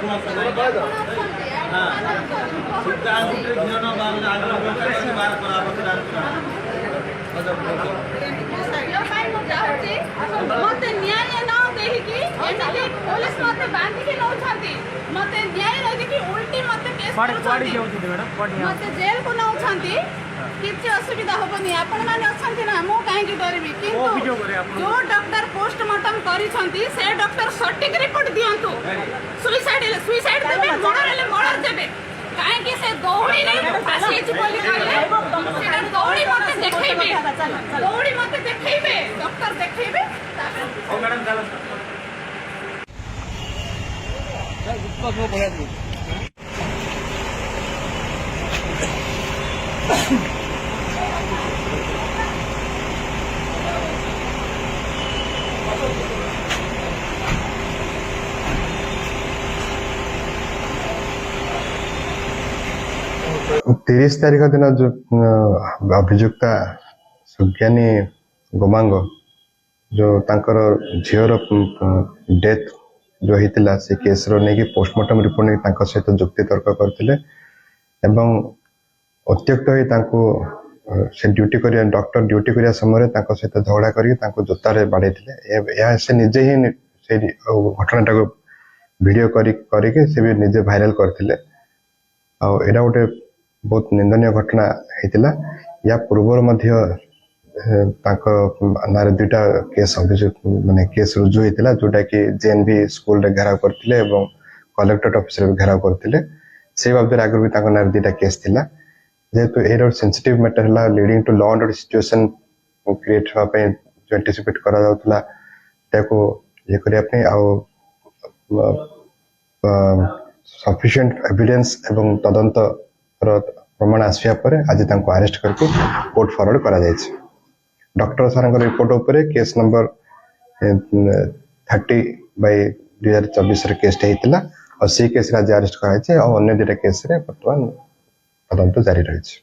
मते न्याय न देहिकी एमिति पुलिस मते बांधिके नउछंती मते न्याय न देकी उल्टी मते केस मते जेल को नउछंती किछि असुविधा होबनी आपण माने अछंती ना मो काहे की डरबी किंतु जो डॉक्टर पोस्टमार्टम करिसंती से डॉक्टर सटीक रिपोर्ट दियंतु सुसाइड देबे मर्डर देबे काहे की से दौड़ी रे फासी छि बोली कहले से दौड़ी मते देखैबे डॉक्टर देखैबे ओ मैडम चलो गुप्ता को बोला दी 30 तारीख दिन जो अभियुक्ता सुज्ञानी गोमांग जो तांकर झीर डेथ जो होता से केस नहीं पोस्टमार्टम रिपोर्ट नहीं सहित जुक्ति तर्क करते अत्यक्त से ड्यूटी कर डॉक्टर ड्यूटी करने समय सहित झगड़ा कर जोतार बाड़े से निजे ही से घटनाटा को वीडियो करके से भी निजे भाइराल करते आटा गोटे बहुत निंदनीय घटना होता या पूर्वर नारे दुईटा केस अभियोग माने केस रुजु होता जोटा कि जेएनवी स्कूल रे घेराव करते कलेक्टरेट ऑफिस रे घेराव करते से बाबद आगे भी नारे दुईटा केस थिला जेहेतु एयर सेंसिटिव मैटर है leading to law and situation create होगा जो एंटीसिपेट करा जाउतला ताको ये करिया पे सफिशिएंट एविडेंस एवं तदंत प्रमाण आसवा पर आज अरेस्ट करके कोर्ट फॉरवर्ड करा जायछि। डॉक्टर सर रिपोर्ट उपर केस नंबर 30/2024 केस होता और सी केस आज अरेस्ट कराई और अन्य दुटा केस बर्तमान तदंत जारी रही।